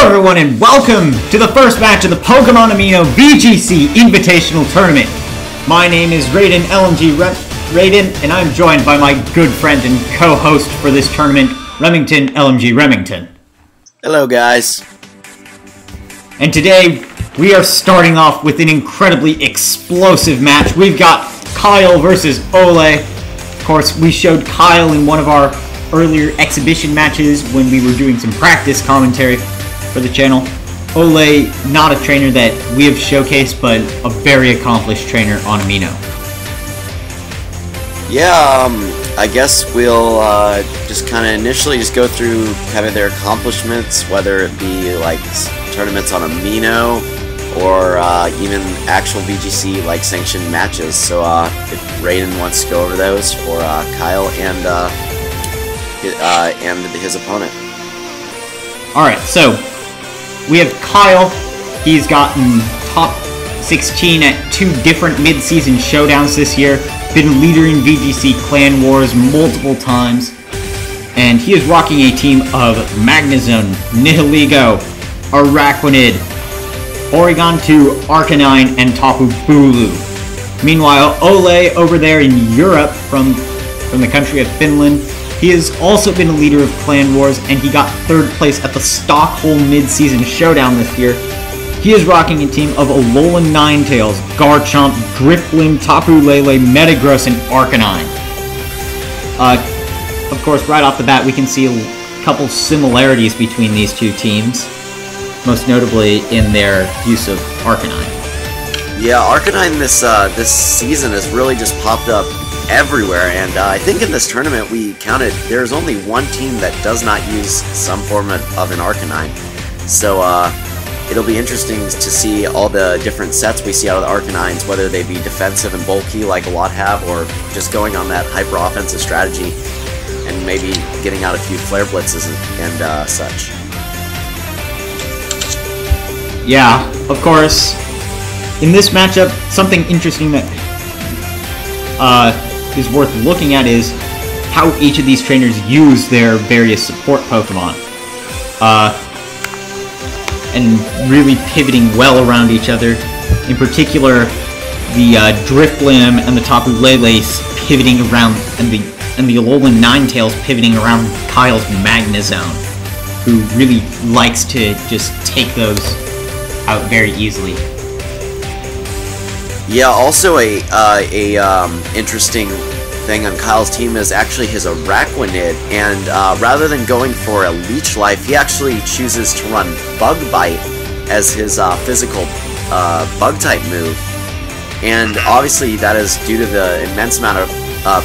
everyone, and welcome to the first match of the PokeAmino VGC Invitational Tournament. My name is Raden, LMGRaden, and I'm joined by my good friend and co-host for this tournament, Remington, LMGRemington. Hello, guys. And today, we are starting off with an incredibly explosive match. We've got Kyle versus Olle. Of course, we showed Kyle in one of our earlier exhibition matches when we were doing some practice commentary for the channel. Olle, not a trainer that we have showcased, but a very accomplished trainer on Amino. Yeah, I guess we'll just kind of initially just go through kind of their accomplishments, whether it be like tournaments on Amino or even actual VGC like sanctioned matches. So if Raden wants to go over those for Kyle and his opponent. Alright, so we have Kyle. He's gotten top 16 at 2 different mid-season showdowns this year. Been a leader in VGC Clan Wars multiple times. And he is rocking a team of Magnezone, Nihilego, Araquanid, Oregon 2, Arcanine, and Tapu Bulu. Meanwhile, Olle over there in Europe from the country of Finland, he has also been a leader of Clan Wars, and he got 3rd place at the Stockholm Mid-Season Showdown this year. He is rocking a team of Alolan Ninetales, Garchomp, Drifblim, Tapu Lele, Metagross, and Arcanine. Of course, right off the bat, we can see a couple similarities between these two teams, most notably in their use of Arcanine. Yeah, Arcanine this season has really just popped up everywhere, and I think in this tournament we counted there's only one team that does not use some form of an Arcanine. So it'll be interesting to see all the different sets we see out of the Arcanines, whether they be defensive and bulky like a lot have, or just going on that hyper-offensive strategy and maybe getting out a few Flare Blitzes and such. Yeah, of course. In this matchup, something interesting that is worth looking at is how each of these trainers use their various support Pokemon. And really pivoting well around each other. In particular, the Drifblim and the Tapu Lele pivoting around, and the Alolan Ninetales pivoting around Kyle's Magnezone, who really likes to just take those out very easily. Yeah, also a interesting thing on Kyle's team is actually his Araquanid, and rather than going for a Leech Life, he actually chooses to run Bug Bite as his physical Bug-type move. And obviously that is due to the immense amount of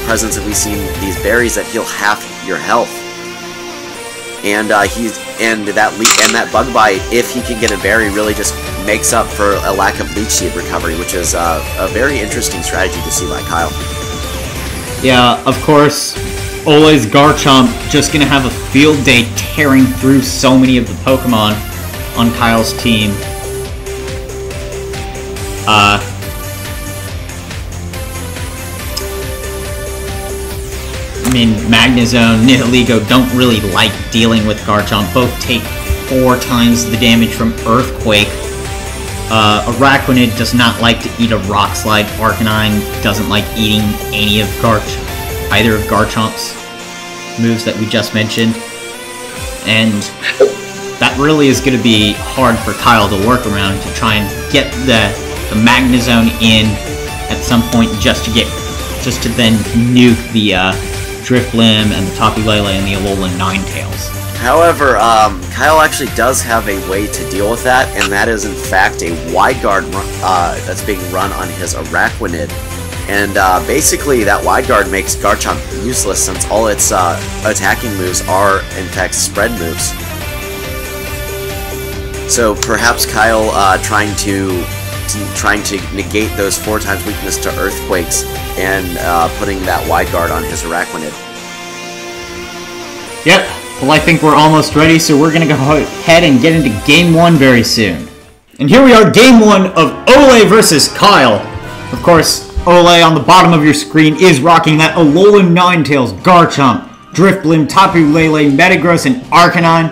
presence that we've seen these berries that heal half your health. And that Bug Bite, if he can get a berry, really just makes up for a lack of Leech Seed recovery, which is a very interesting strategy to see by Kyle. Yeah, of course, Olle's Garchomp just gonna have a field day tearing through so many of the Pokemon on Kyle's team. I mean, Magnezone, Nihilego don't really like dealing with Garchomp. Both take 4 times the damage from Earthquake. Araquanid does not like to eat a Rock Slide. Arcanine doesn't like eating any of either of Garchomp's moves that we just mentioned. And that really is going to be hard for Kyle to work around, to try and get the Magnezone in at some point just to then nuke the Drifblim and the Tapu Lele and the Alolan Ninetales. However, Kyle actually does have a way to deal with that, and that is in fact a Wide Guard that's being run on his Araquanid. And basically that Wide Guard makes Garchomp useless, since all its attacking moves are in fact spread moves. So perhaps Kyle trying to negate those 4 times weakness to Earthquakes and putting that Wide Guard on his Araquanid. Yep. Well, I think we're almost ready, so we're gonna go ahead and get into Game 1 very soon. And here we are, Game 1 of Olle versus Kyle. Of course, Olle on the bottom of your screen is rocking that Alolan Ninetales, Garchomp, Drifblim, Tapu Lele, Metagross, and Arcanine,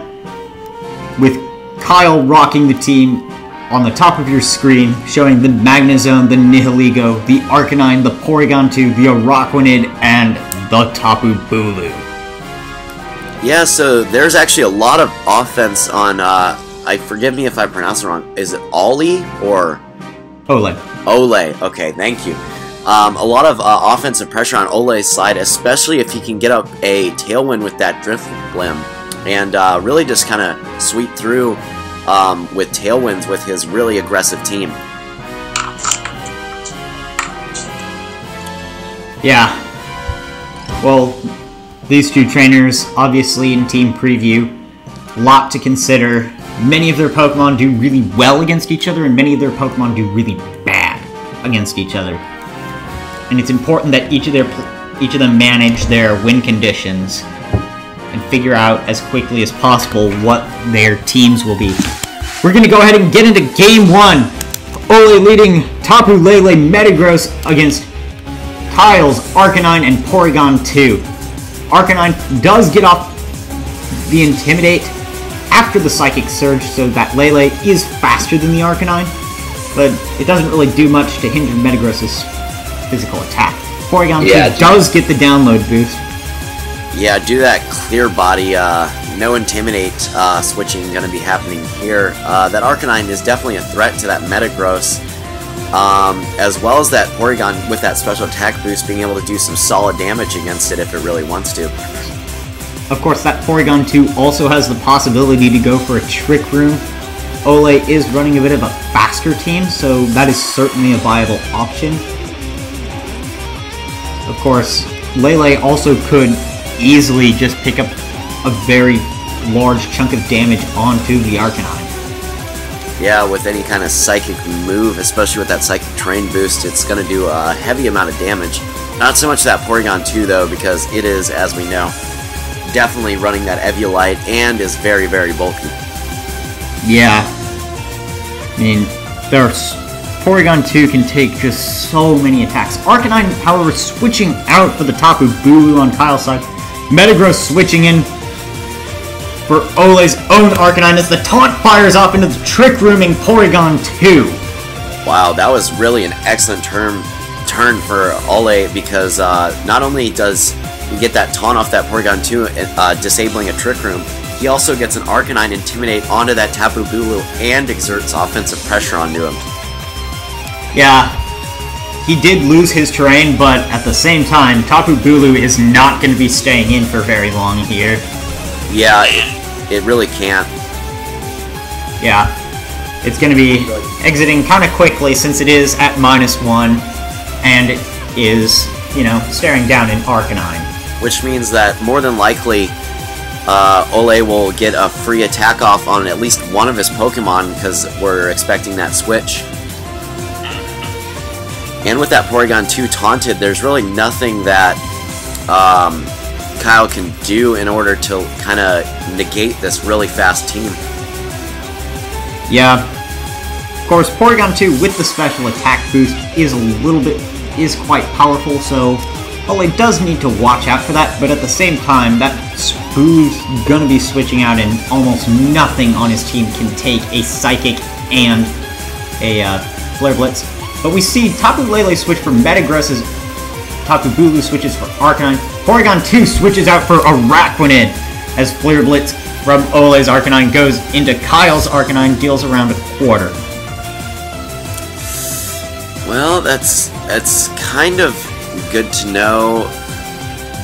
with Kyle rocking the team on the top of your screen, showing the Magnezone, the Nihilego, the Arcanine, the Porygon 2, the Araquanid, and the Tapu Bulu. Yeah, so there's actually a lot of offense on, forgive me if I pronounce it wrong, is it Olle or? Olle. Olle, okay, thank you. A lot of offensive pressure on Ole's side, especially if he can get up a Tailwind with that Drift Limb, and really just kind of sweep through with Tailwinds with his really aggressive team. Yeah. Well, these two trainers, obviously in team preview, lot to consider. Many of their Pokemon do really well against each other, and many of their Pokemon do really bad against each other. And it's important that each of them manage their win conditions and figure out as quickly as possible what their teams will be. We're going to go ahead and get into Game 1. Olle leading Tapu Lele Metagross against Kyle's Arcanine and Porygon 2. Arcanine does get off the Intimidate after the Psychic Surge, so that Lele is faster than the Arcanine, but it doesn't really do much to hinder Metagross's physical attack. Porygon 2 does get the download boost. Yeah, do that clear body, no Intimidate switching going to be happening here. That Arcanine is definitely a threat to that Metagross, as well as that Porygon with that special attack boost being able to do some solid damage against it if it really wants to. Of course, that Porygon 2 also has the possibility to go for a Trick Room. Olle is running a bit of a faster team, so that is certainly a viable option. Of course, Lele also could easily just pick up a very large chunk of damage onto the Arcanine. Yeah, with any kind of Psychic move, especially with that Psychic Terrain boost, it's going to do a heavy amount of damage. Not so much that Porygon 2, though, because it is, as we know, definitely running that Eviolite and is very, very bulky. Yeah. I mean, Porygon 2 can take just so many attacks. Arcanine, however, switching out for the Tapu Bulu on Kyle's side. Metagross switching in for Ole's own Arcanine as the taunt fires off into the Trick Rooming Porygon 2. Wow, that was really an excellent turn for Olle, because not only does he get that taunt off that Porygon 2, disabling a Trick Room, he also gets an Arcanine Intimidate onto that Tapu Bulu and exerts offensive pressure onto him. Yeah, he did lose his terrain, but at the same time, Tapu Bulu is not going to be staying in for very long here. Yeah, it really can't. Yeah, it's going to be exiting kind of quickly since it is at -1 and it is, you know, staring down an Arcanine. Which means that more than likely, Olle will get a free attack off on at least one of his Pokemon, because we're expecting that switch. And with that Porygon 2 taunted, there's really nothing that Kyle can do in order to kind of negate this really fast team. Yeah. Of course, Porygon 2 with the special attack boost is quite powerful, so Olle does need to watch out for that, but at the same time, that Bulu's gonna be switching out, and almost nothing on his team can take a Psychic and a Flare Blitz. But we see Tapu Lele switch for Metagross's, Tapu Bulu switches for Arcanine, Porygon 2 switches out for Araquanid, as Flare Blitz from Ole's Arcanine goes into Kyle's Arcanine, deals around a quarter. Well, that's kind of good to know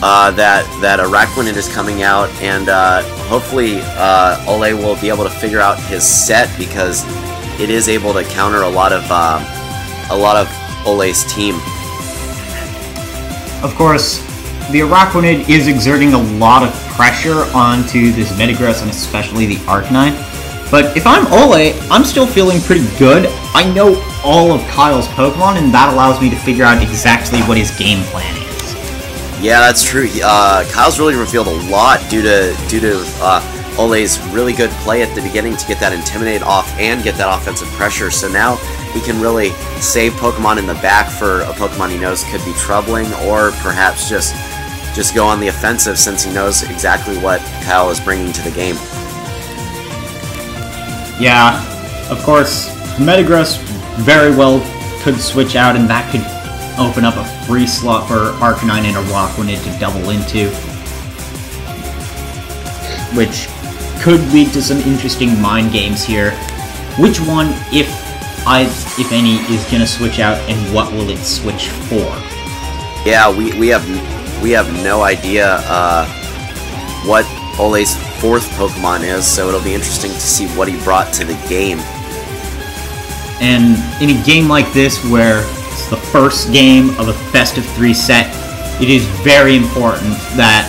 that Araquanid is coming out, and hopefully Olle will be able to figure out his set, because it is able to counter a lot of Ole's team. Of course, the Araquanid is exerting a lot of pressure onto this Metagross and especially the Arcanine. But if I'm Olle, I'm still feeling pretty good. I know all of Kyle's Pokemon, and that allows me to figure out exactly what his game plan is. Yeah, that's true. Kyle's really revealed a lot due to Ole's really good play at the beginning to get that Intimidate off and get that offensive pressure. So now he can really save Pokemon in the back for a Pokemon he knows could be troubling, or perhaps just go on the offensive since he knows exactly what Kyle is bringing to the game. Yeah, of course, Metagross very well could switch out, and that could open up a free slot for Arcanine and a Rockwanid to double into, which could lead to some interesting mind games here. Which one, if any, is gonna switch out, and what will it switch for? Yeah, we have no idea what Ole's 4th Pokemon is, so it'll be interesting to see what he brought to the game. And in a game like this, where it's the first game of a best-of-3 set, it is very important that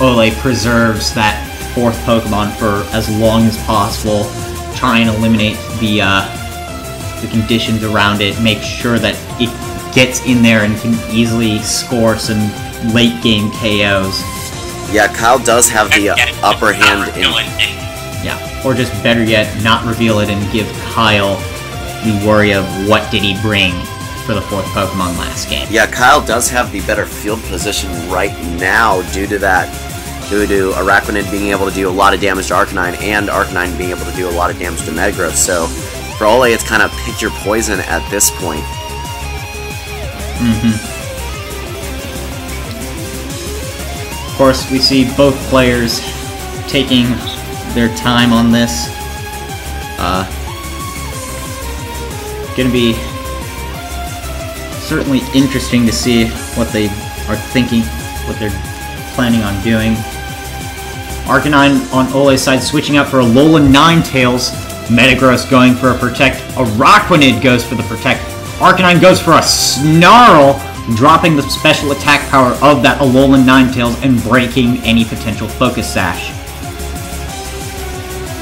Olle preserves that 4th Pokemon for as long as possible, try and eliminate the conditions around it, make sure that it gets in there and can easily score some late-game KOs. Yeah, Kyle does have the upper hand in... Yeah, or just better yet, not reveal it and give Kyle the worry of what did he bring for the 4th Pokemon last game. Yeah, Kyle does have the better field position right now due to Araquanid being able to do a lot of damage to Arcanine and Arcanine being able to do a lot of damage to Metagross. So for Olle, it's kind of pick your poison at this point. Of course, we see both players taking their time on this. Gonna be certainly interesting to see what they are thinking, what they're planning on doing. Arcanine on Ole's side switching out for a Alolan Ninetales. Metagross going for a Protect. A Rockwanid goes for the Protect. Arcanine goes for a Snarl, dropping the special attack power of that Alolan Ninetales and breaking any potential Focus Sash.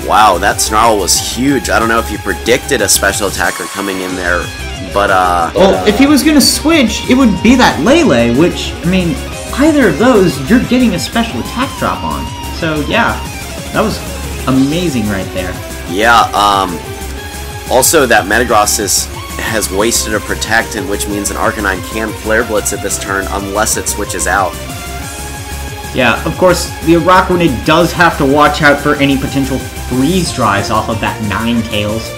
Wow, that Snarl was huge. I don't know if you predicted a special attacker coming in there, but well, if he was gonna switch, it would be that Lele, which, I mean, either of those, you're getting a special attack drop on. So, yeah, that was amazing right there. Yeah, also that Metagross has wasted a Protect, and which means an Arcanine can Flare Blitz at this turn unless it switches out. Yeah, of course, the Araquanid does have to watch out for any potential Freeze Dries off of that Ninetales.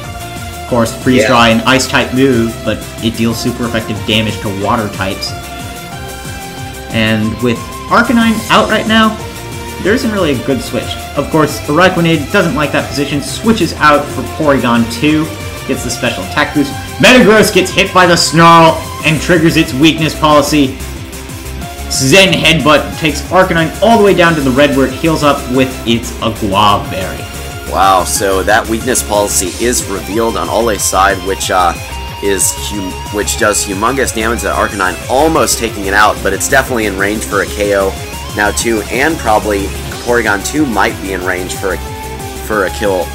Of course, Freeze Dry an Ice-type move, but it deals super effective damage to Water types. And with Arcanine out right now, there isn't really a good switch. Of course, Araquanid doesn't like that position, switches out for Porygon 2, gets the special attack boost. Metagross gets hit by the Snarl and triggers its weakness policy. Zen Headbutt takes Arcanine all the way down to the red where it heals up with its Aguave Berry. Wow, so that weakness policy is revealed on Ole's side, which does humongous damage to Arcanine, almost taking it out, but it's definitely in range for a KO now too, and probably Porygon 2 might be in range for a kill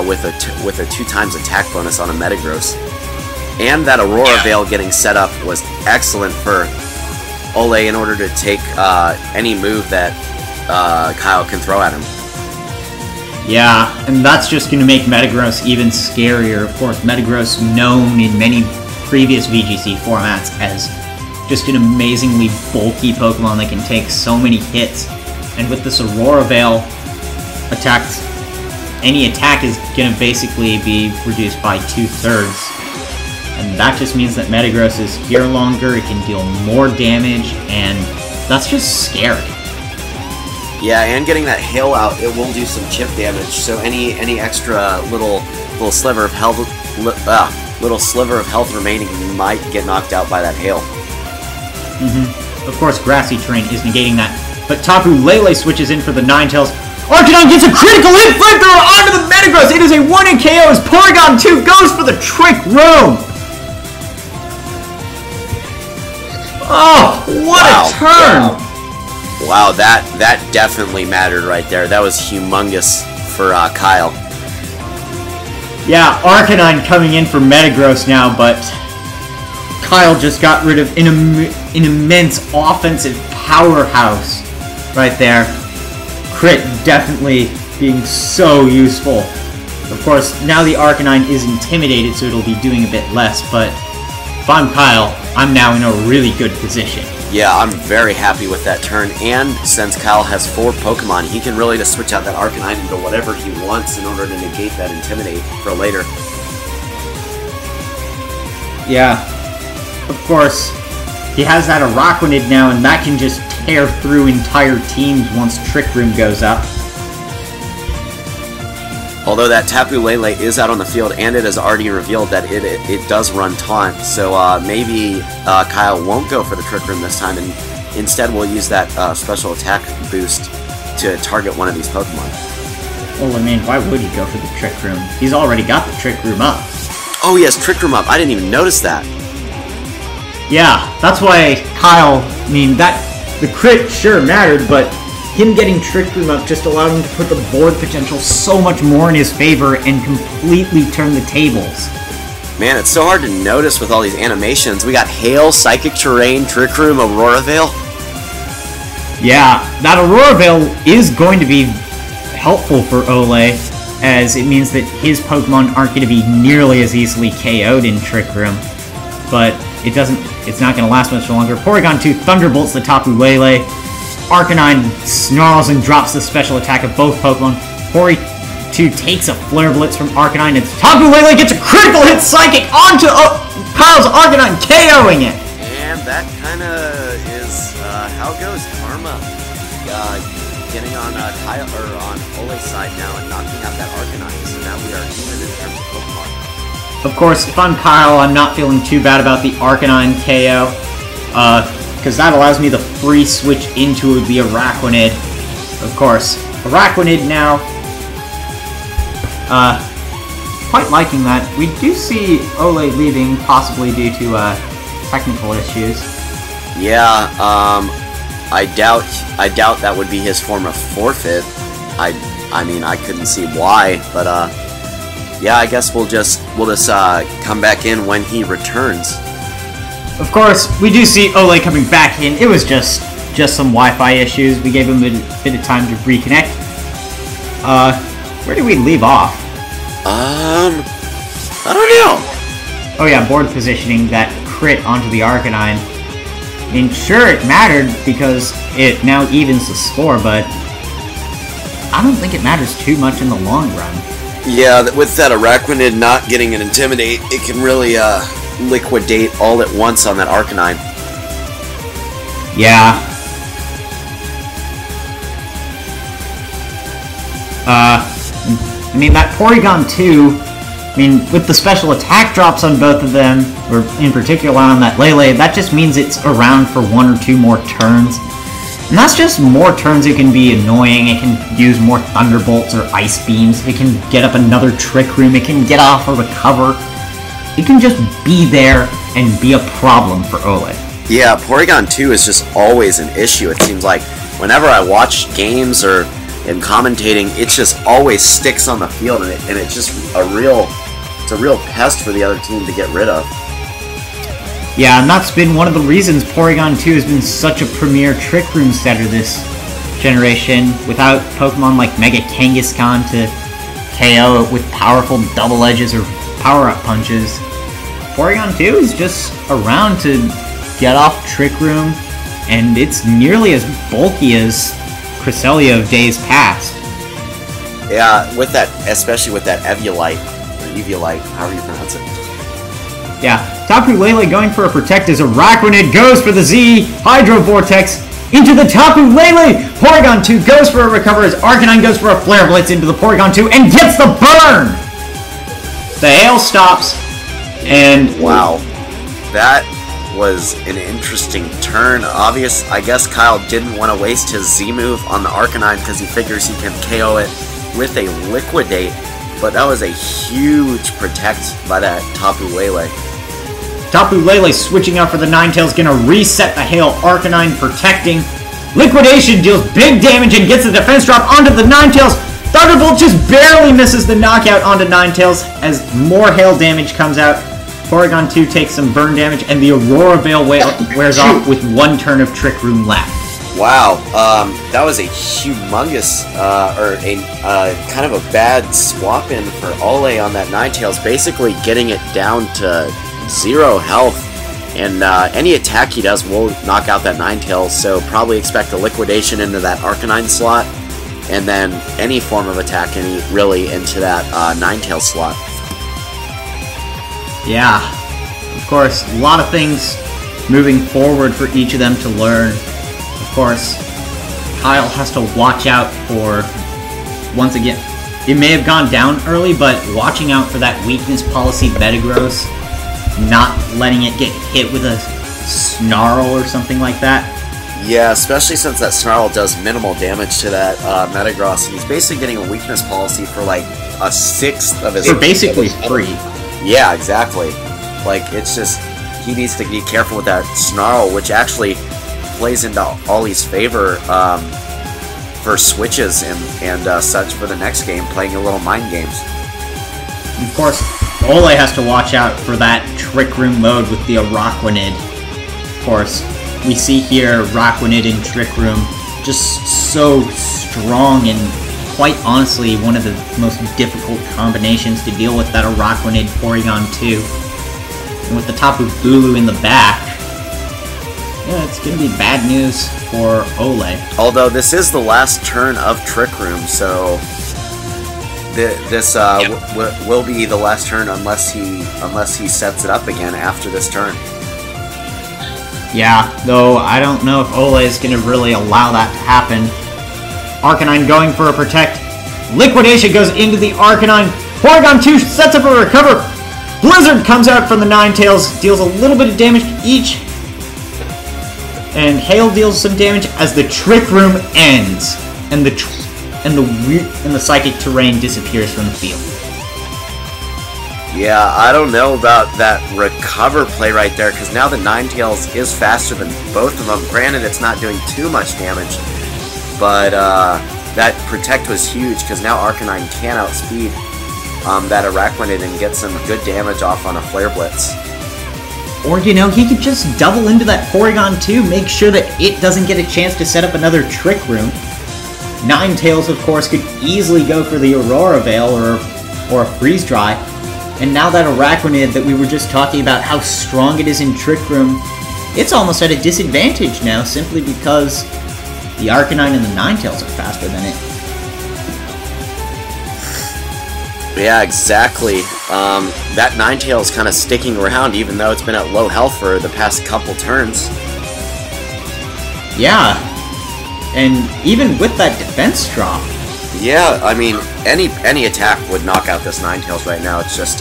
with a 2x attack bonus on a Metagross. And that Aurora Veil getting set up was excellent for Olle in order to take any move that Kyle can throw at him. Yeah, and that's just going to make Metagross even scarier. Of course, Metagross known in many previous VGC formats as just an amazingly bulky Pokemon that can take so many hits. And with this Aurora Veil attacked, any attack is going to basically be reduced by 2/3. And that just means that Metagross is here longer, it can deal more damage, and that's just scary. Yeah, and getting that hail out, it will do some chip damage. So any extra little sliver of health, remaining, you might get knocked out by that hail. Of course, grassy terrain is negating that, but Tapu Lele switches in for the Ninetales. Arcanine gets a critical hit flamethrower onto the Metagross. It is a 1-hit KO as Porygon 2 goes for the Trick Room. Oh, what a turn! Wow, that definitely mattered right there. That was humongous for Kyle. Yeah, Arcanine coming in for Metagross now, but Kyle just got rid of an immense offensive powerhouse right there. Crit definitely being so useful. Of course, now the Arcanine is intimidated, so it'll be doing a bit less, but if I'm Kyle, I'm now in a really good position. Yeah, I'm very happy with that turn, and since Kyle has 4 Pokemon, he can really just switch out that Arcanine into whatever he wants in order to negate that Intimidate for later. Yeah, of course, he has that Araquanid now, and that can just tear through entire teams once Trick Room goes up. Although that Tapu Lele is out on the field, and it has already revealed that it does run Taunt, so maybe Kyle won't go for the Trick Room this time, and instead will use that special attack boost to target one of these Pokemon. Well, I mean, why would he go for the Trick Room? He's already got the Trick Room up. Oh, he has Trick Room up. I didn't even notice that. Yeah, that's why Kyle, I mean, the crit sure mattered, but him getting Trick Room up just allowed him to put the board potential so much more in his favor and completely turn the tables. Man, it's so hard to notice with all these animations. We got Hail, Psychic Terrain, Trick Room, Aurora Veil. Yeah, that Aurora Veil is going to be helpful for Olle, as it means that his Pokemon aren't going to be nearly as easily KO'd in Trick Room. But it's not going to last much longer. Porygon 2 Thunderbolts the Tapu Lele. Arcanine snarls and drops the special attack of both Pokemon. Pori 2 takes a Flare Blitz from Arcanine, and Tapu Lele gets a critical hit Psychic onto Kyle's Arcanine, KOing it! And that kind of is how it goes. Karma getting on Kyle, or on Ole's side now and knocking out that Arcanine, so now we are even in terms of Pokemon. Of course, if I'm Kyle, I'm not feeling too bad about the Arcanine KO. Because that allows me the free switch into the Araquanid. Of course, Araquanid now. Quite liking that. We do see Olle leaving, possibly due to technical issues. Yeah, I doubt that would be his form of forfeit. I mean, I couldn't see why, but yeah, I guess we'll just come back in when he returns. Of course, we do see Olle coming back in. It was just some Wi-Fi issues. We gave him a bit of time to reconnect. Where did we leave off? I don't know. Oh yeah, board positioning, that crit onto the Arcanine. I mean, sure, it mattered because it now evens the score, but I don't think it matters too much in the long run. Yeah, with that Araquanid not getting an Intimidate, it can really liquidate all at once on that Arcanine. Yeah. I mean, that Porygon 2, I mean, with the special attack drops on both of them, or in particular on that Lele, that just means it's around for 1 or 2 more turns. And that's just more turns. It can be annoying, it can use more Thunderbolts or Ice Beams, it can get up another Trick Room, it can get off or recover. It can just be there and be a problem for Olle. Yeah, Porygon 2 is just always an issue. It seems like whenever I watch games or in commentating, it just always sticks on the field, and it's just a real pest for the other team to get rid of. Yeah, and that's been one of the reasons Porygon 2 has been such a premier Trick Room setter this generation, without Pokemon like Mega Kangaskhan to KO it with powerful double edges or power-up punches. Porygon 2 is just around to get off Trick Room, and it's nearly as bulky as Cresselia of days past. Yeah, with that, especially with that Eviolite, or Eviolite, however you pronounce it. Yeah, Tapu Lele going for a Protect as Araquanid goes for the Z, Hydro Vortex into the Tapu Lele! Porygon 2 goes for a Recover as Arcanine goes for a Flare Blitz into the Porygon 2 and gets the burn! The hail stops, and wow, that was an interesting turn. I guess Kyle didn't want to waste his Z move on the Arcanine because he figures he can KO it with a Liquidate, but that was a huge Protect by that Tapu Lele. Tapu Lele switching out for the Ninetales, gonna reset the hail. Arcanine protecting. Liquidation deals big damage and gets the defense drop onto the Ninetales. Thunderbolt just barely misses the knockout onto Ninetales as more hail damage comes out. Porygon 2 takes some burn damage, and the Aurora Veil wears off with 1 turn of Trick Room left. Wow, that was a humongous, kind of a bad swap-in for Olle on that Ninetales, basically getting it down to 0 health And any attack he does will knock out that Ninetales, so probably expect a Liquidation into that Arcanine slot, and then any form of attack really into that Ninetales slot. Yeah, of course, a lot of things moving forward for each of them to learn. Of course, Kyle has to watch out for, once again, it may have gone down early, but watching out for that weakness policy Metagross, not letting it get hit with a Snarl or something like that. Yeah, especially since that Snarl does minimal damage to that Metagross, and he's basically getting a weakness policy for like a sixth of his... For basically free. Yeah, exactly. Like, it's just, he needs to be careful with that Snarl, which actually plays into Olle's favor for switches and such for the next game, playing a little mind games. Of course, Olle has to watch out for that Trick Room mode with the Araquanid. Of course, we see here Araquanid in Trick Room just so strong and quite honestly one of the most difficult combinations to deal with, that Araquanid Porygon 2. And with the Tapu Bulu in the back, yeah, it's going to be bad news for Olle. Although this is the last turn of Trick Room, so this will be the last turn unless he sets it up again after this turn. Yeah, though I don't know if Olle is going to really allow that to happen. Arcanine going for a Protect. Liquidation goes into the Arcanine. Porygon 2 sets up a Recover. Blizzard comes out from the Ninetales, deals a little bit of damage each. And Hail deals some damage as the Trick Room ends. And the Psychic Terrain disappears from the field. Yeah, I don't know about that Recover play right there, because now the Ninetales is faster than both of them. Granted, it's not doing too much damage, but that Protect was huge, because now Arcanine can outspeed that Araquanid and get some good damage off on a Flare Blitz. Or, you know, he could just double into that Porygon 2, make sure that it doesn't get a chance to set up another Trick Room. Ninetales, of course, could easily go for the Aurora Veil or a Freeze Dry. And now that Araquanid that we were just talking about how strong it is in Trick Room, it's almost at a disadvantage now simply because the Arcanine and the Ninetales are faster than it. Yeah, exactly. That Ninetales kind of sticking around even though it's been at low health for the past couple turns. Yeah, and even with that defense drop. Yeah, I mean, any attack would knock out this Ninetales right now. It's just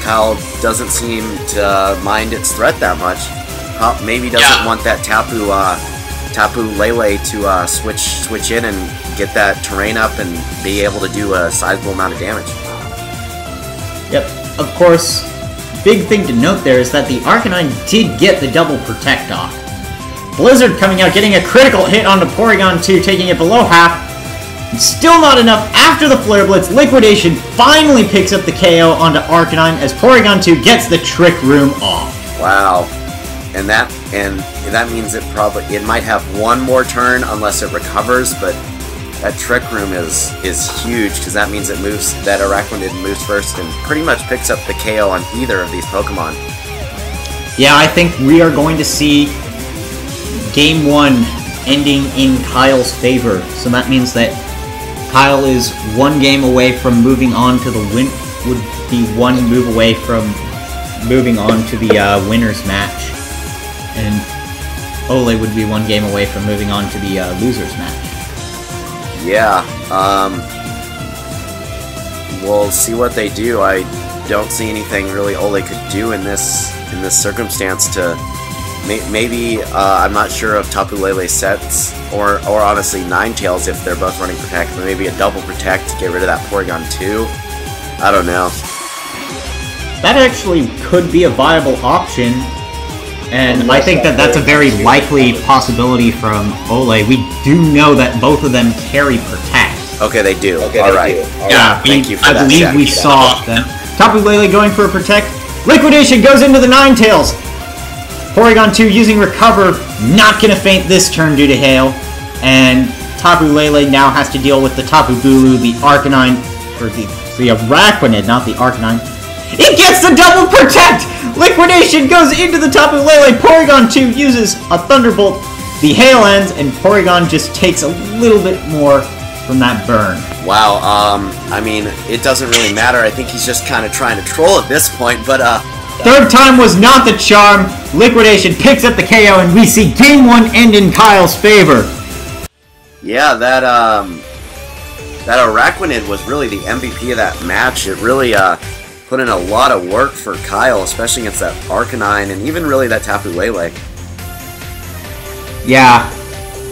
Kyle doesn't seem to mind its threat that much. Maybe doesn't want that Tapu Lele to switch in and get that terrain up and be able to do a sizable amount of damage. Yep, of course, big thing to note there is that the Arcanine did get the double Protect off. Blizzard coming out, getting a critical hit onto Porygon 2, taking it below half. Still not enough after the Flare Blitz. Liquidation finally picks up the KO onto Arcanine as Porygon 2 gets the Trick Room off. Wow. And that means it might have one more turn unless it recovers, but that Trick Room is huge because that means it moves, that Araquanid moves first and pretty much picks up the KO on either of these Pokemon. Yeah, I think we are going to see Game 1 ending in Kyle's favor. So that means that Kyle is one game away from moving on to the would be one move away from moving on to the winner's match. And Olle would be one game away from moving on to the loser's match. Yeah, we'll see what they do. I don't see anything really Olle could do in this circumstance to maybe I'm not sure if Tapu Lele sets or honestly Ninetales if they're both running Protect, but maybe a double Protect to get rid of that Porygon 2. I don't know. That actually could be a viable option. And I think that that's a very likely possibility from Olle. We do know that both of them carry Protect. Okay, they do. Okay, Alright. Yeah, thank you for that. I believe we saw them. Tapu Lele going for a Protect. Liquidation goes into the Ninetales. Porygon 2 using Recover, not going to faint this turn due to Hail. And Tapu Lele now has to deal with the Tapu Bulu, the Arcanine, or the Araquanid, not the Arcanine. It gets the double protect! Liquidation goes into the Tapu Lele. Porygon 2 uses a Thunderbolt. The hail ends, and Porygon just takes a little bit more from that burn. Wow, I mean, it doesn't really matter. I think he's just kind of trying to troll at this point, but, Third time was not the charm. Liquidation picks up the KO, and we see Game 1 end in Kyle's favor. Yeah, that Araquanid was really the MVP of that match. It really, put in a lot of work for Kyle, especially against that Arcanine, and even really that Tapu Lele. Yeah,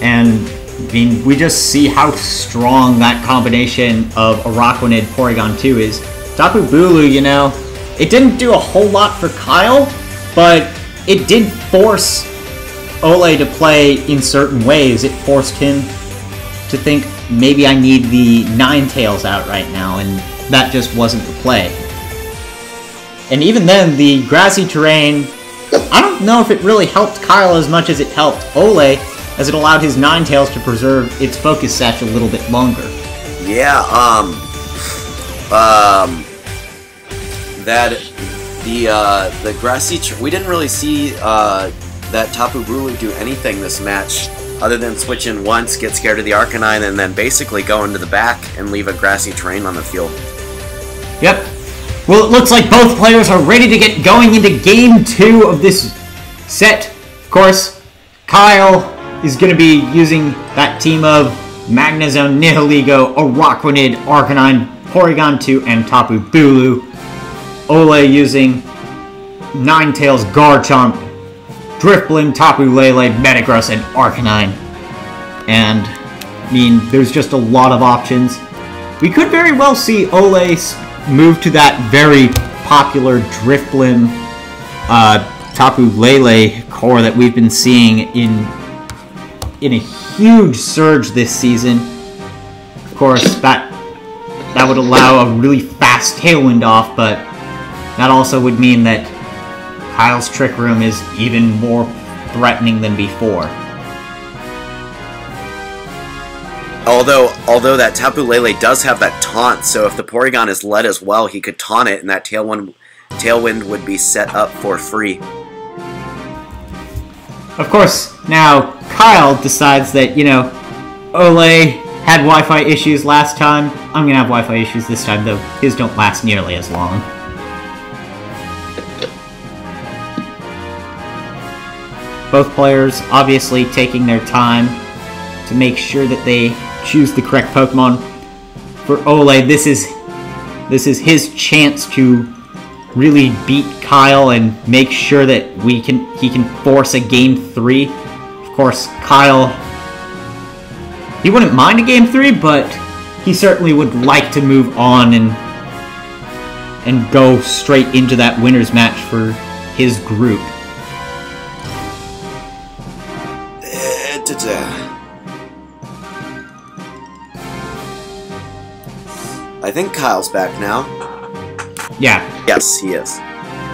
and I mean, we just see how strong that combination of Araquanid Porygon 2 is. Tapu Bulu, you know, it didn't do a whole lot for Kyle, but it did force Olle to play in certain ways. It forced him to think, maybe I need the Ninetales out right now, and that just wasn't the play. And even then, the grassy terrain, I don't know if it really helped Kyle as much as it helped Olle, as it allowed his Ninetales to preserve its Focus Sash a little bit longer. Yeah, the grassy, we didn't really see, that Tapu Bulu do anything this match, other than switch in once, get scared of the Arcanine, and then basically go into the back and leave a grassy terrain on the field. Yep. Well, it looks like both players are ready to get going into Game 2 of this set. Of course, Kyle is going to be using that team of Magnezone, Nihilego, Araquanid, Arcanine, Porygon 2, and Tapu Bulu. Olle using Ninetales, Garchomp, Drifblim, Tapu Lele, Metagross, and Arcanine. And, I mean, there's just a lot of options. We could very well see Olle move to that very popular Drifblim, Tapu Lele core that we've been seeing in a huge surge this season. Of course, that would allow a really fast Tailwind off, but that also would mean that Kyle's Trick Room is even more threatening than before. Although that Tapu Lele does have that taunt, so if the Porygon is led as well, he could taunt it, and that Tailwind would be set up for free. Of course, now Kyle decides that, you know, Olle had Wi-Fi issues last time. I'm gonna have Wi-Fi issues this time, though his don't last nearly as long. Both players obviously taking their time to make sure that they choose the correct Pokemon. For Olle, this is his chance to really beat Kyle and make sure that he can force a Game 3. Of course, Kyle, he wouldn't mind a Game 3, but he certainly would like to move on and go straight into that winner's match for his group. I think Kyle's back now. Yeah. Yes, he is.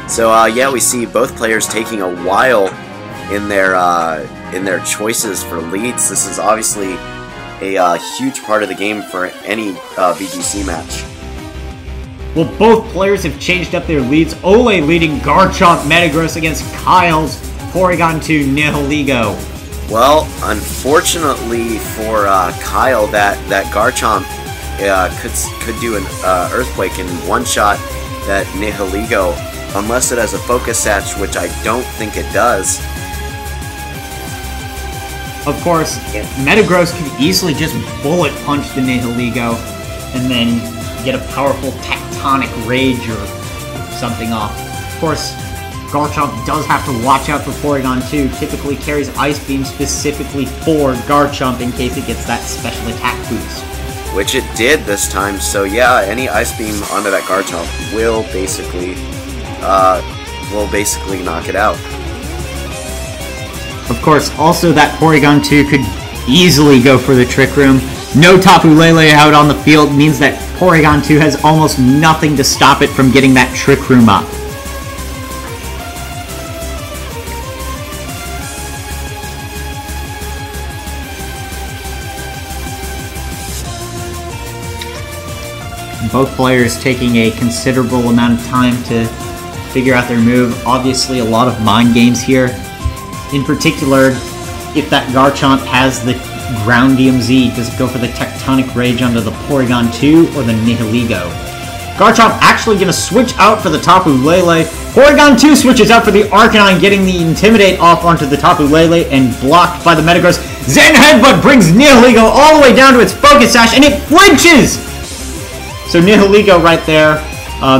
So, yeah, we see both players taking a while in their choices for leads. This is obviously a huge part of the game for any VGC match. Well, both players have changed up their leads. Olle leading Garchomp Metagross against Kyle's Porygon 2 Nihilego. Well, unfortunately for Kyle, that Garchomp could do an Earthquake in one shot that Nihilego, unless it has a Focus Sash, which I don't think it does. Of course, Metagross could easily just Bullet Punch the Nihilego and then get a powerful Tectonic Rage or something off. Of course, Garchomp does have to watch out for Porygon 2, typically carries Ice Beam specifically for Garchomp in case it gets that special attack boost. Which it did this time, so yeah, any Ice Beam onto that Garchomp will basically knock it out. Of course, also that Porygon 2 could easily go for the Trick Room. No Tapu Lele out on the field means that Porygon 2 has almost nothing to stop it from getting that Trick Room up. Both players taking a considerable amount of time to figure out their move. Obviously, a lot of mind games here. In particular, if that Garchomp has the ground DMZ, does it go for the Tectonic Rage onto the Porygon 2 or the Nihilego? Garchomp actually going to switch out for the Tapu Lele. Porygon 2 switches out for the Arcanine, getting the Intimidate off onto the Tapu Lele and blocked by the Metagross. Zen Headbutt brings Nihilego all the way down to its Focus Sash, and it flinches! So Nihilego right there,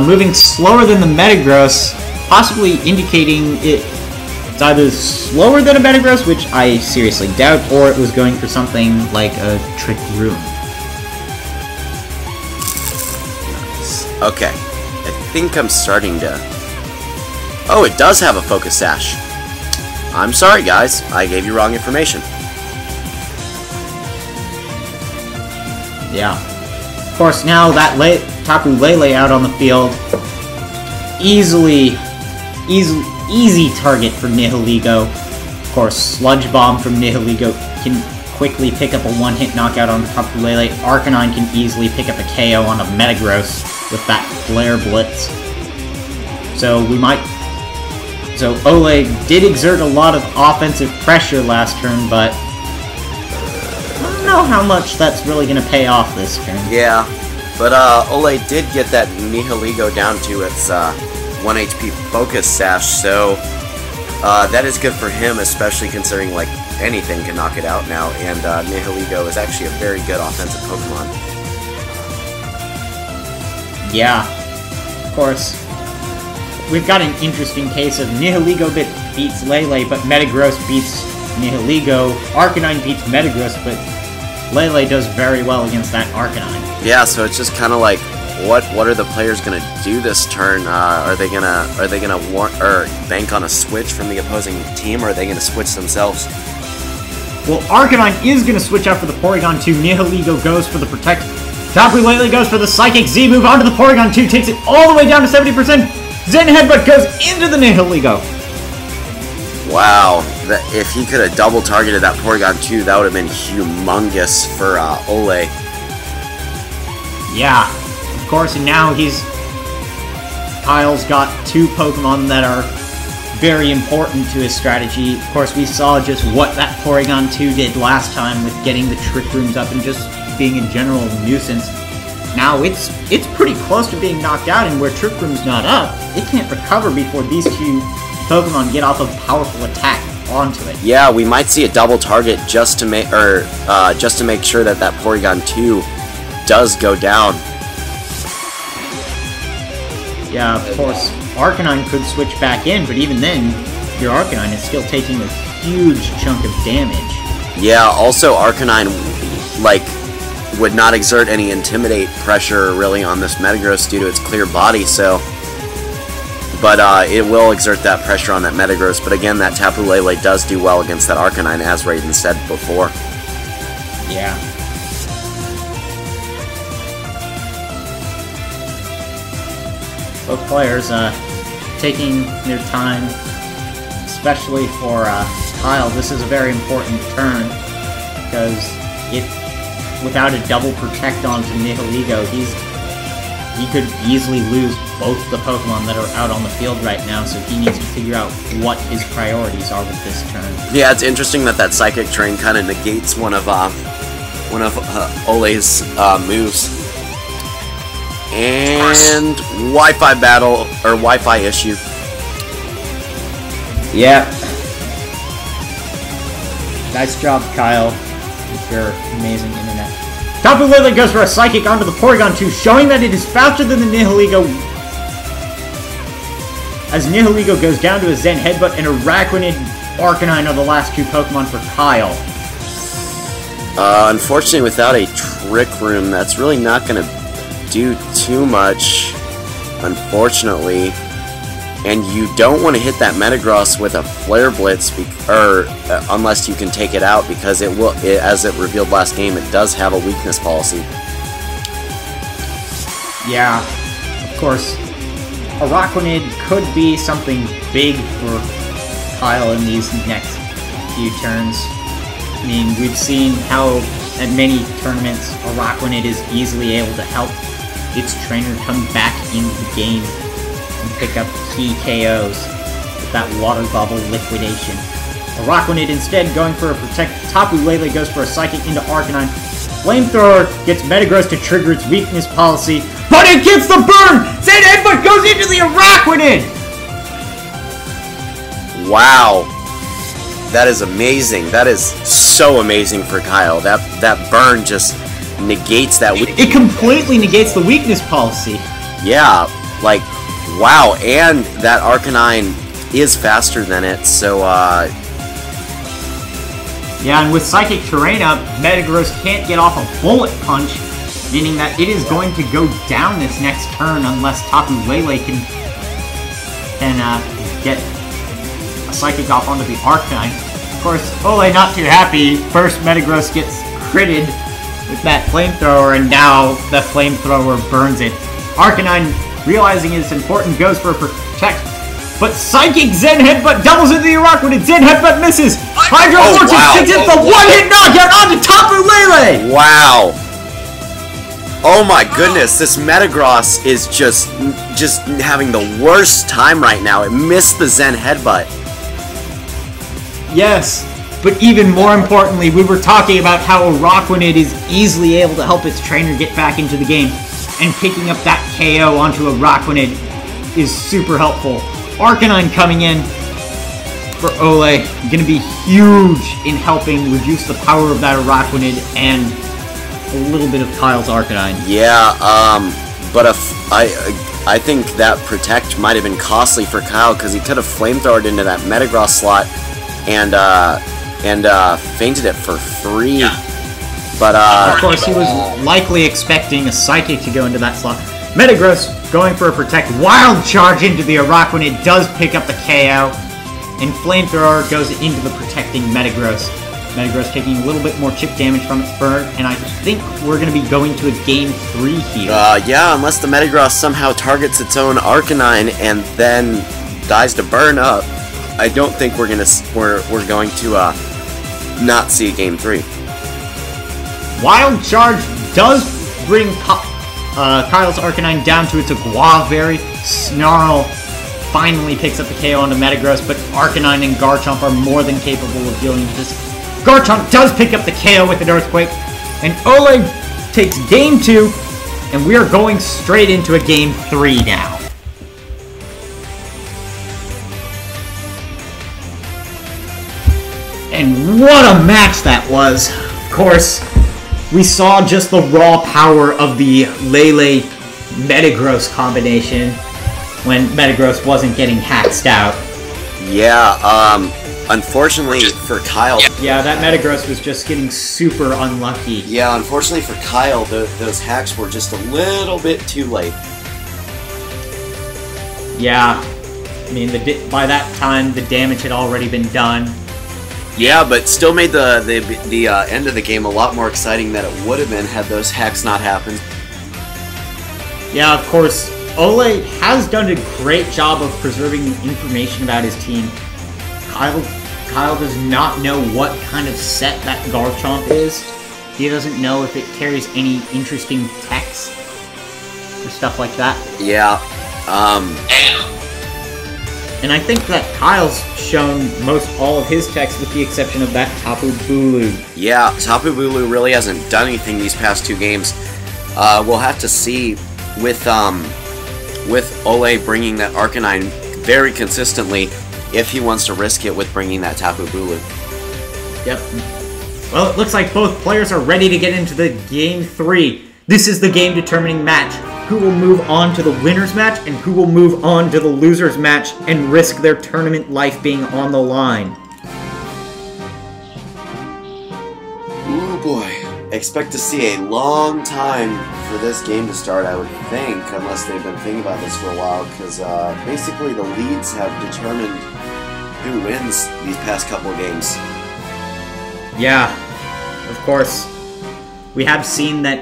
moving slower than the Metagross, possibly indicating it's either slower than a Metagross, which I seriously doubt, or it was going for something like a Trick Room. Okay, I think I'm starting to... Oh, it does have a Focus Sash. I'm sorry, guys. I gave you wrong information. Yeah. Of course, now that Tapu Lele out on the field, easy target for Nihilego. Of course, Sludge Bomb from Nihilego can quickly pick up a one-hit knockout on Tapu Lele. Arcanine can easily pick up a KO on a Metagross with that Flare Blitz. So Olle did exert a lot of offensive pressure last turn, but I don't know how much that's really going to pay off this turn. Yeah, but Olle did get that Nihilego down to its 1 HP Focus Sash, so that is good for him, especially considering like anything can knock it out now, and Nihilego is actually a very good offensive Pokemon. Yeah, of course. We've got an interesting case of Nihilego beats Lele, but Metagross beats Nihilego. Arcanine beats Metagross, but Lele does very well against that Arcanine. Yeah, so it's just kind of like, what are the players gonna do this turn? Are they gonna bank on a switch from the opposing team, or are they gonna switch themselves? Well, Arcanine is gonna switch out for the Porygon 2. Nihilego goes for the Protect. Tapu Lele goes for the Psychic Z move onto the Porygon 2, takes it all the way down to 70%. Zen Headbutt goes into the Nihilego. Wow, if he could have double targeted that Porygon 2, that would have been humongous for Olle. Yeah, of course, and now Kyle's got two Pokemon that are very important to his strategy. Of course, we saw just what that Porygon 2 did last time with getting the Trick Rooms up and just being a general nuisance. Now it's pretty close to being knocked out, and where Trick Room's not up, it can't recover before these two Pokemon get off a powerful attack onto it. Yeah, we might see a double target just to make sure that that Porygon 2 does go down. Yeah, of course, Arcanine could switch back in, but even then, your Arcanine is still taking a huge chunk of damage. Yeah, also Arcanine, like, would not exert any Intimidate pressure really on this Metagross due to its clear body, so... But it will exert that pressure on that Metagross, but again, that Tapu Lele does do well against that Arcanine, as Raden said before. Yeah. Both players taking their time, especially for Kyle. This is a very important turn, because without a double Protect onto Nihilego, he could easily lose both the Pokemon that are out on the field right now, so he needs to figure out what his priorities are with this turn. Yeah, it's interesting that Psychic Train kind of negates one of Ole's moves. And Wi-Fi battle, or Wi-Fi issue. Yeah. Nice job, Kyle, with your amazing internet. Tapu Lele goes for a Psychic onto the Porygon 2, showing that it is faster than the Nihilego. As Nihilego goes down to a Zen Headbutt, and Araquanid Arcanine are the last two Pokemon for Kyle. Unfortunately, without a Trick Room, that's really not going to do too much, unfortunately. And you don't want to hit that Metagross with a Flare Blitz, unless you can take it out, because as it revealed last game, it does have a weakness policy. Yeah, of course, Araquanid could be something big for Kyle in these next few turns. I mean, we've seen how at many tournaments Araquanid is easily able to help its trainer come back into the game and pick up key KOs with that water bubble liquidation. Araquanid instead going for a protect. Tapu Lele goes for a Psychic into Arcanine. Flamethrower gets Metagross to trigger its weakness policy, but it gets the burn! Zen Headbutt goes into the Araquanid! Wow. That is amazing. That is so amazing for Kyle. That burn just negates that weakness. It completely negates the weakness policy. Yeah, like, wow. And that Arcanine is faster than it, so, yeah, and with Psychic Terrain up, Metagross can't get off a Bullet Punch, meaning that it is going to go down this next turn unless Tapu Lele can get a Psychic off onto the Arcanine. Of course, Olle not too happy. First, Metagross gets critted with that Flamethrower, and now the Flamethrower burns it. Arcanine, realizing it's important, goes for a Protect, but Psychic Zen Headbutt doubles into the Araquanid. Zen Headbutt misses. Hydro Vortex takes it for one-hit knockout onto Tapu Lele. Wow. Oh my goodness, this Metagross is just having the worst time right now. It missed the Zen Headbutt. Yes, but even more importantly, we were talking about how Araquanid is easily able to help its trainer get back into the game, and picking up that KO onto Araquanid is super helpful. Arcanine coming in for Olle, gonna be huge in helping reduce the power of that Araquanid and a little bit of Kyle's Arcanine. Yeah, but I think that Protect might have been costly for Kyle because he could have Flamethrowered into that Metagross slot and fainted it for free. Yeah. But of course, he was likely expecting a Psychic to go into that slot. Metagross going for a Protect. Wild Charge into the Araquanid does pick up the KO, and Flamethrower goes into the protecting Metagross. Metagross taking a little bit more chip damage from its burn, and I think we're going to be going to a Game 3 here. Yeah, unless the Metagross somehow targets its own Arcanine and then dies to burn up, I don't think we're going to not see a Game 3. Wild Charge does bring Kyle's Arcanine down to its Aguavery. Snarl finally picks up the KO onto Metagross, but Arcanine and Garchomp are more than capable of dealing with this. Garchomp does pick up the KO with an Earthquake, and Olle takes Game 2, and we are going straight into a Game 3 now. And what a match that was! Of course, we saw just the raw power of the Lele Metagross combination when Metagross wasn't getting hacked out. Yeah, unfortunately for Kyle... Yeah, that Metagross was just getting super unlucky. Yeah, unfortunately for Kyle, those hacks were just a little bit too late. Yeah, I mean, by that time, the damage had already been done. Yeah, but still made the end of the game a lot more exciting than it would have been had those hacks not happened. Yeah, of course, Olle has done a great job of preserving information about his team. Kyle does not know what kind of set that Garchomp is. He doesn't know if it carries any interesting text or stuff like that. Yeah, And I think that Kyle's shown most all of his text with the exception of that Tapu Bulu. Yeah, Tapu Bulu really hasn't done anything these past two games. We'll have to see with Olle bringing that Arcanine very consistently if he wants to risk it with bringing that Tapu Bulu. Yep. Well, it looks like both players are ready to get into the Game 3. This is the game-determining match. Who will move on to the winner's match, and who will move on to the loser's match and risk their tournament life being on the line. Ooh boy. Expect to see a long time for this game to start, I would think, unless they've been thinking about this for a while, because basically the leads have determined who wins these past couple of games. Yeah, of course. We have seen that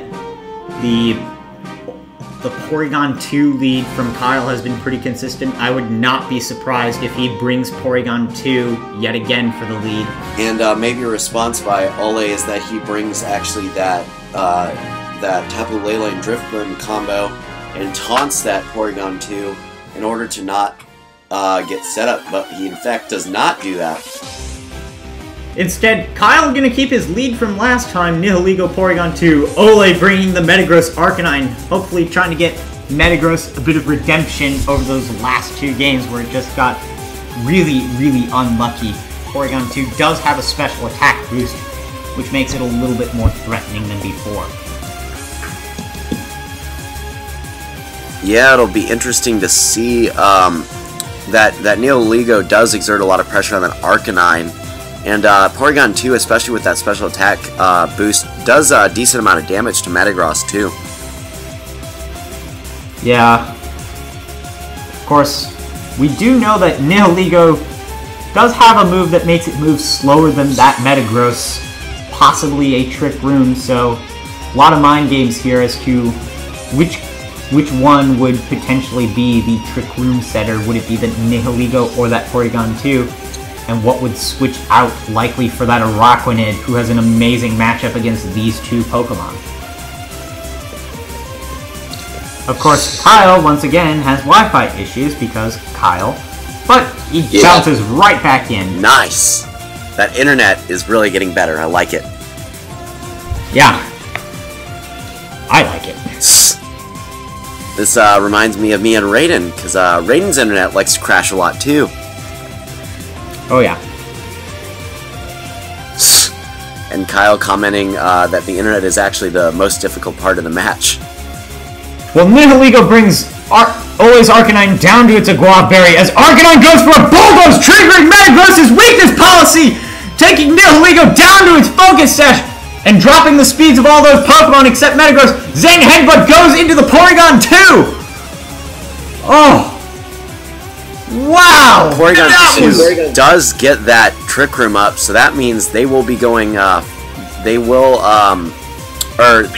the Porygon 2 lead from Kyle has been pretty consistent. I would not be surprised if he brings Porygon 2 yet again for the lead. And maybe a response by Olle is that he brings actually that that Tapu Lele and Drift Burn combo and taunts that Porygon 2 in order to not get set up, but he in fact does not do that. Instead, Kyle gonna keep his lead from last time, Nihilego Porygon 2, Olle bringing the Metagross Arcanine, hopefully trying to get Metagross a bit of redemption over those last 2 games where it just got really, really unlucky. Porygon 2 does have a special attack boost, which makes it a little bit more threatening than before. Yeah, it'll be interesting to see that Nihilego does exert a lot of pressure on that Arcanine. And Porygon 2, especially with that special attack boost, does a decent amount of damage to Metagross too. Yeah. Of course, we do know that Nihilego does have a move that makes it move slower than that Metagross, possibly a Trick Room, so a lot of mind games here as to which one would potentially be the Trick Room setter. Would it be the Nihilego or that Porygon 2? And what would switch out likely for that Araquanid, who has an amazing matchup against these 2 Pokemon. Of course, Kyle, once again, has Wi-Fi issues because Kyle, but he bounces right back in. Nice! That internet is really getting better, I like it. Yeah. I like it. This reminds me of me and Raden, because Raden's internet likes to crash a lot too. Oh yeah. And Kyle commenting that the internet is actually the most difficult part of the match. Well, Nihilego brings Olle's Arcanine down to its Aguaberry as Arcanine goes for a Bulldoze, triggering Metagross's weakness policy, taking Nihilego down to its Focus Sash and dropping the speeds of all those Pokemon except Metagross. Zen Headbutt goes into the Porygon 2! Oh! Wow! Porygon 2 does get that Trick Room up, so that means they will be going, or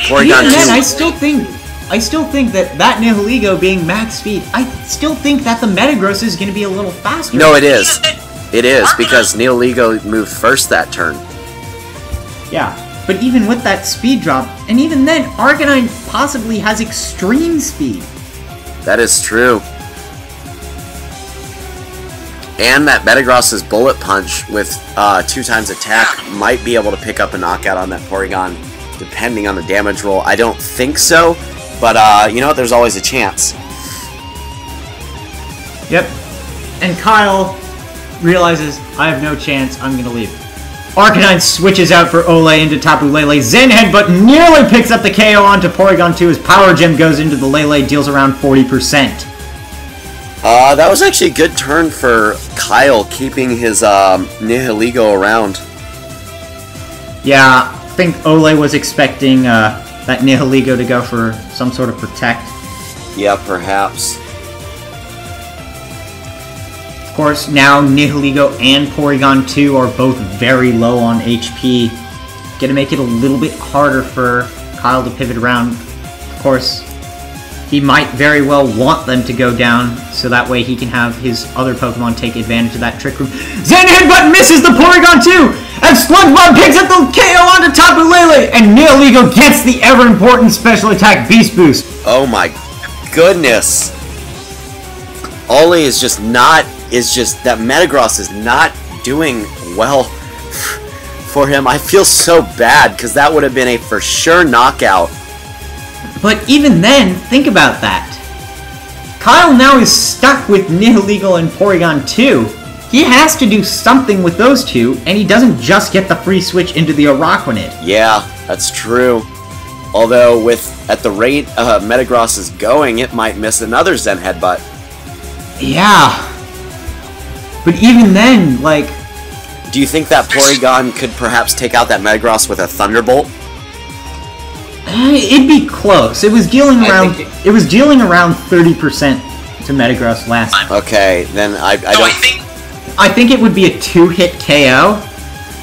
Porygon 2... I still think that Nihilego being max speed, I still think that the Metagross is going to be a little faster. No, it is. It is, because Nihilego moved first that turn. Yeah, but even with that speed drop, and even then, Arcanine possibly has extreme speed. That is true. And that Metagross's Bullet Punch with 2 times attack might be able to pick up a knockout on that Porygon, depending on the damage roll. I don't think so, but you know what, there's always a chance. Yep. And Kyle realizes, I have no chance, I'm gonna leave. Arcanine switches out for Olle into Tapu Lele. Zen Headbutt nearly picks up the KO onto Porygon 2 as Power Gem goes into the Lele, deals around 40%. That was actually a good turn for Kyle, keeping his Nihilego around. Yeah, I think Olle was expecting that Nihilego to go for some sort of Protect. Yeah, perhaps. Of course, now Nihilego and Porygon 2 are both very low on HP. Gonna make it a little bit harder for Kyle to pivot around. Of course, he might very well want them to go down, so that way he can have his other Pokemon take advantage of that Trick Room. Zen Headbutt misses the Porygon 2! And Sludge picks up the KO onto Tapu Lele! And Nihilego gets the ever-important special attack Beast Boost. Oh my goodness. Olle is just not... that Metagross is not doing well for him. I feel so bad, because that would have been a for sure knockout. But even then, think about that. Kyle now is stuck with Nihilego and Porygon 2. He has to do something with those 2, and he doesn't just get the free switch into the Araquanid. Yeah, that's true. Although, at the rate Metagross is going, it might miss another Zen Headbutt. Yeah. But even then, like... Do you think that Porygon could perhaps take out that Metagross with a Thunderbolt? It'd be close. It was dealing around. It was dealing around 30% to Metagross last time. Okay, then I don't. I think it would be a 2-hit KO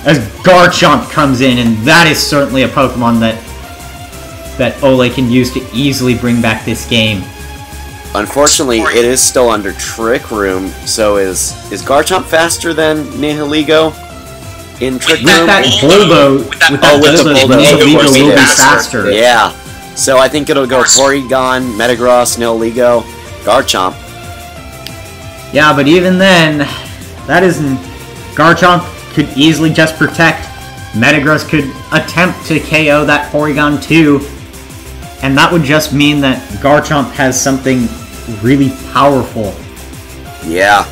as Garchomp comes in, and that is certainly a Pokemon that Olle can use to easily bring back this game. Unfortunately, it is still under Trick Room. So is Garchomp faster than Nihilego? In Trick Room? With that Bulldoze, Nihilego will be faster. Yeah. So I think it'll go Porygon, Metagross, Nihilego, Garchomp. Yeah, but even then, that isn't... Garchomp could easily just protect. Metagross could attempt to KO that Porygon too. And that would just mean that Garchomp has something really powerful. Yeah.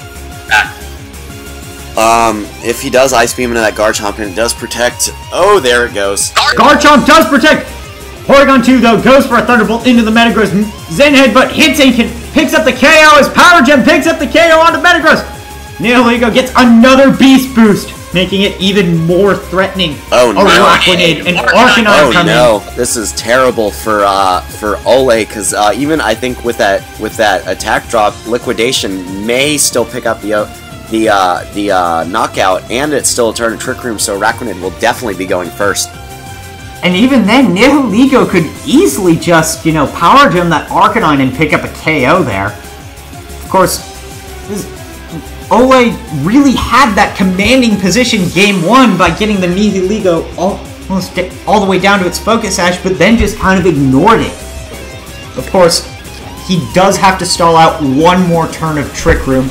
If he does Ice Beam into that Garchomp and it does protect... Oh, there it goes. Garchomp does protect! Porygon 2, though, goes for a Thunderbolt into the Metagross Zen Head, but hits and picks up the KO as Power Gem picks up the KO onto Metagross. Nihilego gets another Beast Boost, making it even more threatening. Oh no! Araquanid and Arcanine coming. Oh no! This is terrible for Olle, because even I think with that attack drop, Liquidation may still pick up the knockout, and it's still a turn of Trick Room, so Araquanid will definitely be going first. And even then, Nihilego could easily just, Power Gem that Arcanine and pick up a KO there. Of course, Olle really had that commanding position game 1 by getting the Nihilego almost all the way down to its Focus Sash, but then just kind of ignored it. Of course, he does have to stall out one more turn of Trick Room,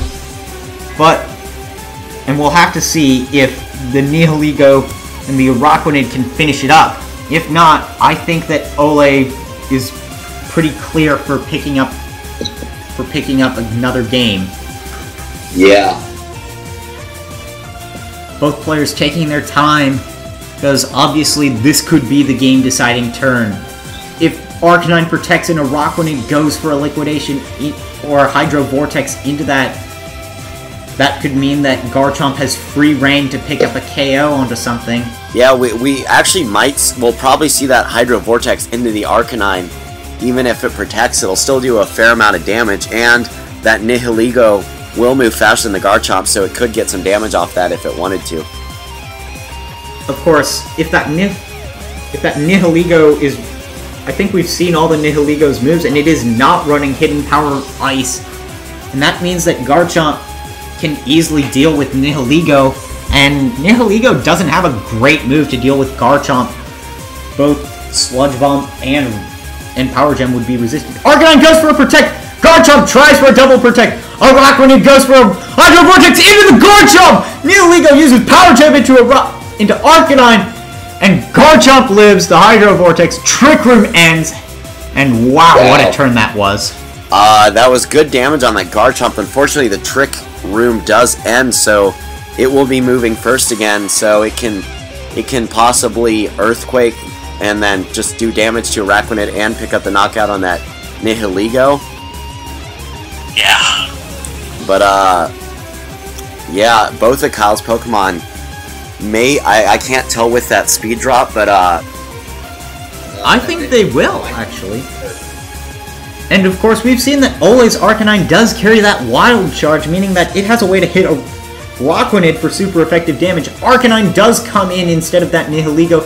and we'll have to see if the Nihilego and the Araquanid can finish it up. If not, I think that Olle is pretty clear for picking up another game. Yeah. Both players taking their time, because obviously this could be the game-deciding turn. If Arcanine protects and Araquanid goes for a Liquidation or a Hydro Vortex into that, that could mean that Garchomp has free reign to pick up a KO onto something. Yeah, we actually we'll probably see that Hydro Vortex into the Arcanine. Even if it protects, it'll still do a fair amount of damage, and that Nihilego will move faster than the Garchomp, so it could get some damage off that if it wanted to. Of course, if that Nihilego is... I think we've seen all the Nihilego's moves, and it is not running Hidden Power Ice. And that means that Garchomp can easily deal with Nihilego, and Nihilego doesn't have a great move to deal with Garchomp. Both Sludge Bomb and Power Gem would be resisted. Arcanine goes for a Protect! Garchomp tries for a double Protect! Araquanid goes for a Hydro Vortex into the Garchomp! Nihilego uses Power Gem into Arcanine, and Garchomp lives, the Hydro Vortex, Trick Room ends, and wow, what a turn that was. That was good damage on that Garchomp. Unfortunately, the Trick Room does end, so it will be moving first again, so it can possibly Earthquake and then just do damage to Araquanid and pick up the knockout on that Nihilego. Yeah. But, yeah, both of Kyle's Pokemon I can't tell with that speed drop, but, I think they will, actually. And of course, we've seen that Olle's Arcanine does carry that Wild Charge, meaning that it has a way to hit a Araquanid for super effective damage. Arcanine does come in instead of that Nihilego.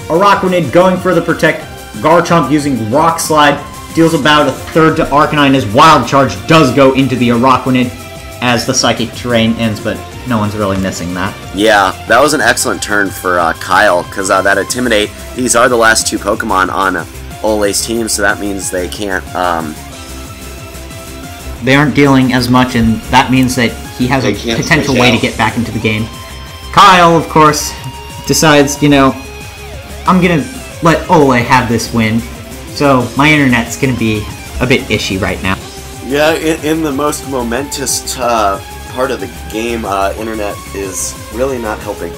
Araquanid going for the Protect. Garchomp using Rock Slide deals about a third to Arcanine as Wild Charge does go into the Araquanid as the Psychic Terrain ends, but no one's really missing that. Yeah, that was an excellent turn for Kyle, because that Intimidate, these are the last two Pokemon on Olle's team, so that means they can't, they aren't dealing as much, and that means that he has a potential way to get back into the game. Kyle, of course, decides, I'm gonna let Olle have this win, so my internet's gonna be a bit ishy right now. Yeah, in the most momentous part of the game, internet is really not helping.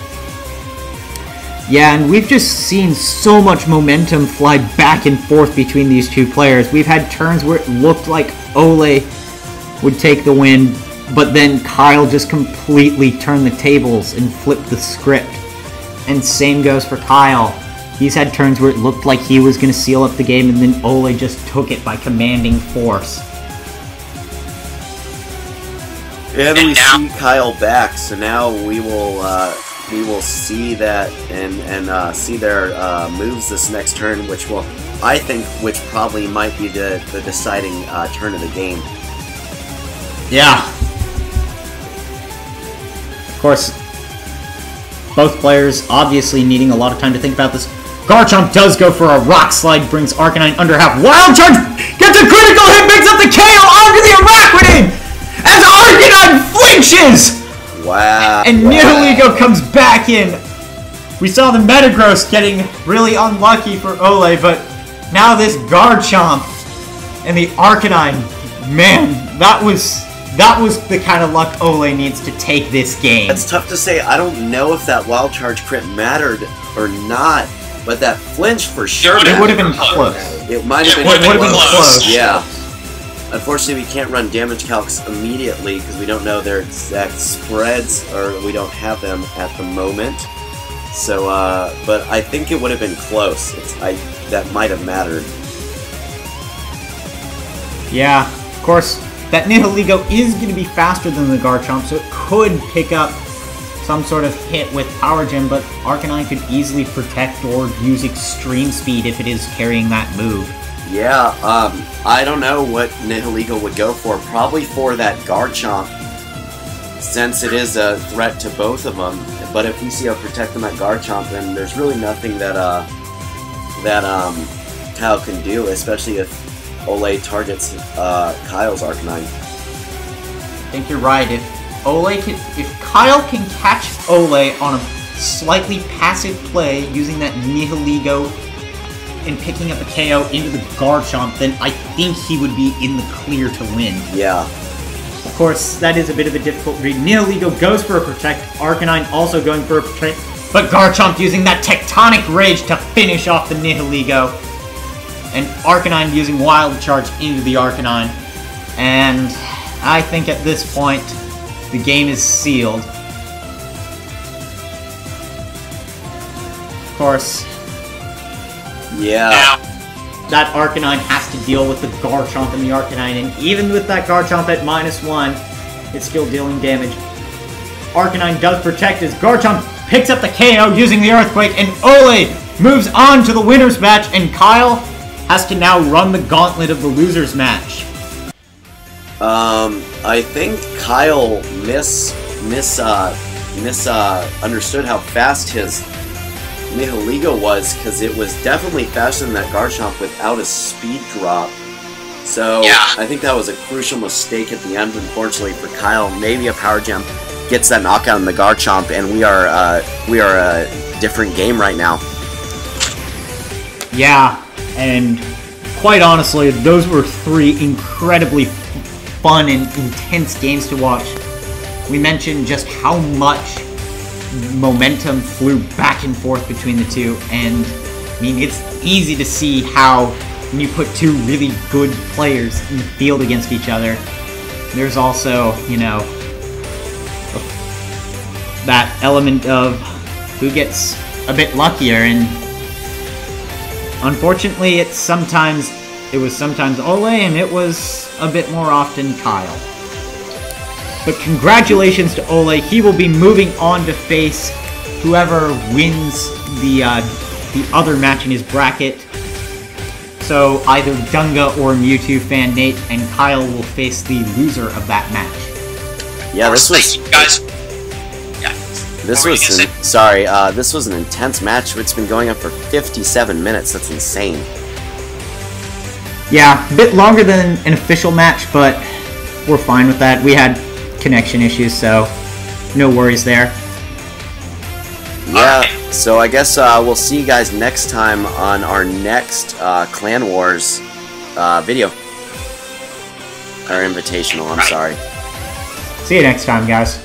Yeah, and we've just seen so much momentum fly back and forth between these two players. We've had turns where it looked like Olle would take the win, but then Kyle just completely turned the tables and flipped the script. And same goes for Kyle. He's had turns where it looked like he was going to seal up the game, and then Olle just took it by commanding force. And we see Kyle back, so now we will see that and see their moves this next turn, which probably might be the deciding turn of the game. Yeah. Of course, both players obviously needing a lot of time to think about this. Garchomp does go for a Rock Slide, brings Arcanine under half. Wild Charge gets a critical hit, picks up the KO onto the Araquanid as Arcanine flinches! Wow. And Nihilego comes back in. We saw the Metagross getting really unlucky for Olle, but now this Garchomp and the Arcanine, man, that was the kind of luck Olle needs to take this game. It's tough to say. I don't know if that Wild Charge crit mattered or not, but that flinch for sure. It would have been close. It might have been close. Yeah. Unfortunately, we can't run damage calcs immediately because we don't know their exact spreads, or we don't have them at the moment. So, but I think it would have been close. That might have mattered. Yeah, of course, that Nihilego is going to be faster than the Garchomp, so it could pick up some sort of hit with Power Gem, but Arcanine could easily protect or use Extreme Speed if it is carrying that move. Yeah, I don't know what Nihilego would go for. Probably for that Garchomp, since it is a threat to both of them. But if we see a protect on that Garchomp, then there's really nothing that Kyle can do, especially if Olle targets Kyle's Arcanine. I think you're right. If Kyle can catch Olle on a slightly passive play using that Nihilego and picking up a KO into the Garchomp, then I think he would be in the clear to win. Yeah. Of course, that is a bit of a difficult read. Nihilego goes for a Protect, Arcanine also going for a Protect, but Garchomp using that Tectonic Rage to finish off the Nihilego, and Arcanine using Wild Charge into the Arcanine. And I think at this point, the game is sealed. Of course, yeah, that Arcanine has to deal with the Garchomp and the Arcanine, and even with that Garchomp at -1, it's still dealing damage. Arcanine does protect as Garchomp picks up the KO using the Earthquake, and Olle moves on to the winner's match, and Kyle has to now run the gauntlet of the loser's match. I think Kyle understood how fast his Nihilego was, because it was definitely faster than that Garchomp without a speed drop. So yeah. I think that was a crucial mistake at the end, unfortunately for Kyle. Maybe a Power Gem gets that knockout in the Garchomp, and we are a different game right now. Yeah, and quite honestly, those were 3 incredibly fun and intense games to watch. We mentioned just how much momentum flew back and forth between the two, and I mean, it's easy to see how when you put 2 really good players in the field against each other, there's also, you know, that element of who gets a bit luckier, and unfortunately it was sometimes Olle, and it was a bit more often Kyle. But congratulations to Olle. He will be moving on to face whoever wins the other match in his bracket. So either Dunga or Mewtwo fan Nate, and Kyle will face the loser of that match. Yeah, this was guys. Yeah. This was an intense match. It's been going on for 57 minutes. That's insane. Yeah, a bit longer than an official match, but we're fine with that. We had connection issues, so no worries there. Yeah, so I guess we'll see you guys next time on our next Clan Wars video. Or Invitational, I'm sorry. See you next time, guys.